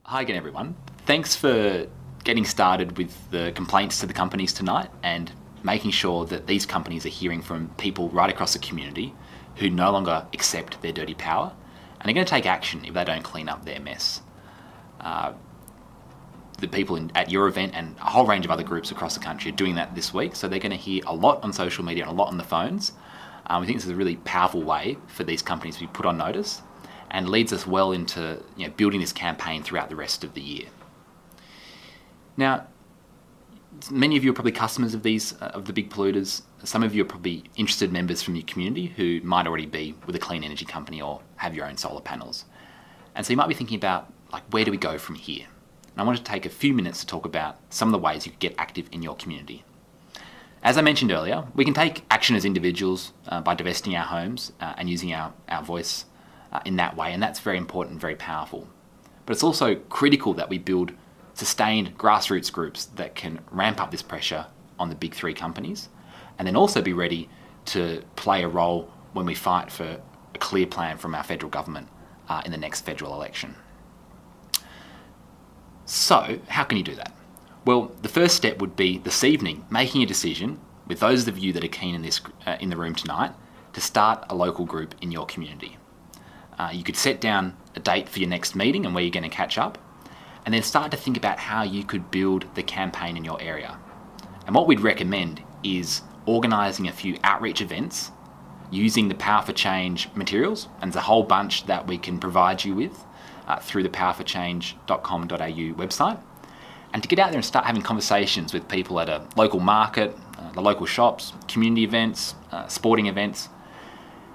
Hi again, everyone. Thanks for getting started with the complaints to the companies tonight and making sure that these companies are hearing from people right across the community who no longer accept their dirty power and are going to take action if they don't clean up their mess. The people at your event and a whole range of other groups across the country are doing that this week, so they're going to hear a lot on social media and a lot on the phones. We think this is a really powerful way for these companies to be put on notice and leads us well into building this campaign throughout the rest of the year. Now, many of you are probably customers of these of the big polluters. Some of you are probably interested members from your community who might already be with a clean energy company or have your own solar panels. And so you might be thinking about, where do we go from here? And I wanted to take a few minutes to talk about some of the ways you could get active in your community. As I mentioned earlier, we can take action as individuals by divesting our homes and using our voice in that way, and that's very important and very powerful. But it's also critical that we build sustained grassroots groups that can ramp up this pressure on the big three companies and then also be ready to play a role when we fight for a clear plan from our federal government in the next federal election. So, how can you do that? Well, the first step would be this evening making a decision with those of you that are keen in the room tonight to start a local group in your community. You could set down a date for your next meeting and where you're going to catch up, and then start to think about how you could build the campaign in your area. And what we'd recommend is organising a few outreach events using the Power for Change materials, and there's a whole bunch that we can provide you with through the powerforchange.com.au website, and to get out there and start having conversations with people at a local market, the local shops, community events, sporting events,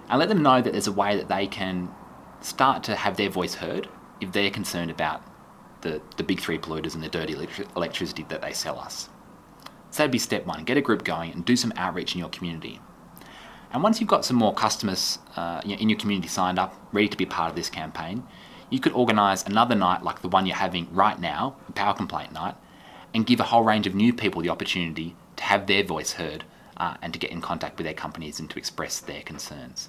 and let them know that there's a way that they can start to have their voice heard if they're concerned about the big three polluters and the dirty electricity that they sell us. So that'd be step one, get a group going and do some outreach in your community. And once you've got some more customers in your community signed up, ready to be part of this campaign, you could organise another night like the one you're having right now, the Power Complaint Night, and give a whole range of new people the opportunity to have their voice heard and to get in contact with their companies and to express their concerns.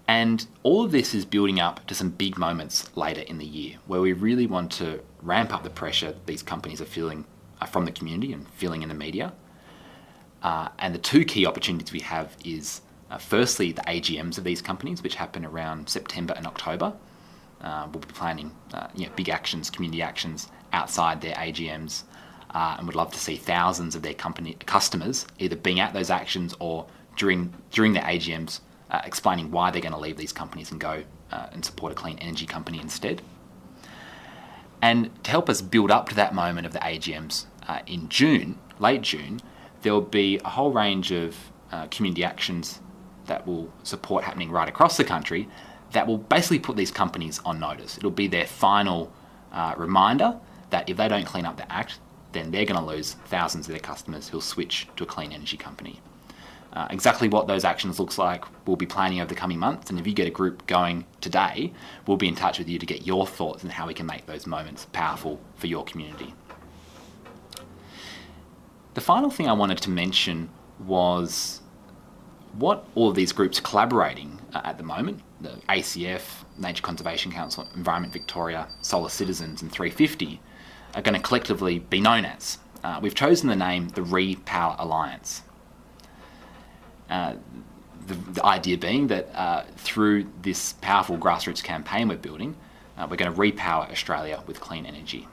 And all of this is building up to some big moments later in the year where we really want to ramp up the pressure these companies are feeling from the community and feeling in the media. And the two key opportunities we have is firstly the AGMs of these companies, which happen around September and October. We'll be planning big actions, community actions outside their AGMs, and would love to see thousands of their company customers either being at those actions or during their AGMs explaining why they're going to leave these companies and go and support a clean energy company instead. And to help us build up to that moment of the AGMs in June, late June, there will be a whole range of community actions that will support happening right across the country that will basically put these companies on notice. It'll be their final reminder that if they don't clean up their act, then they're going to lose thousands of their customers who'll switch to a clean energy company. Exactly what those actions looks like we'll be planning over the coming months, and if you get a group going today, we'll be in touch with you to get your thoughts on how we can make those moments powerful for your community. The final thing I wanted to mention was what all of these groups are collaborating at the moment, the ACF, Nature Conservation Council, Environment Victoria, Solar Citizens and 350 are going to collectively be known as. We've chosen the name the Repower Alliance. The idea being that through this powerful grassroots campaign we're building, we're going to repower Australia with clean energy.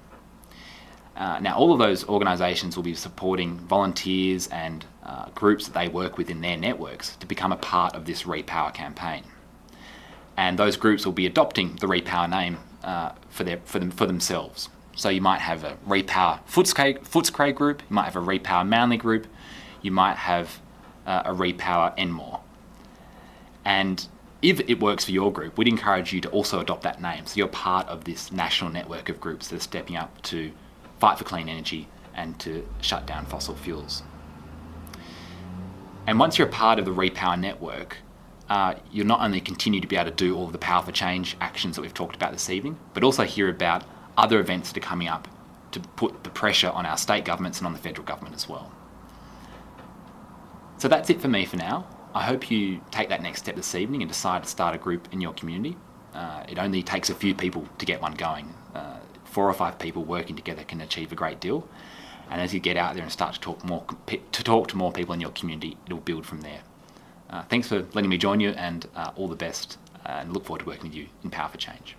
Now, all of those organisations will be supporting volunteers and groups that they work with in their networks to become a part of this Repower campaign. And those groups will be adopting the Repower name for themselves. So you might have a Repower Footscray group, you might have a Repower Manly group, you might have a Repower Enmore. And if it works for your group, we'd encourage you to also adopt that name so you're part of this national network of groups that are stepping up to fight for clean energy and to shut down fossil fuels. And once you're a part of the Repower network, you'll not only continue to be able to do all of the Power for Change actions that we've talked about this evening, but also hear about other events that are coming up to put the pressure on our state governments and on the federal government as well. So that's it for me for now. I hope you take that next step this evening and decide to start a group in your community. It only takes a few people to get one going. 4 or 5 people working together can achieve a great deal. And as you get out there and start to talk to more people in your community, it'll build from there. Thanks for letting me join you, and all the best, and look forward to working with you in Power for Change.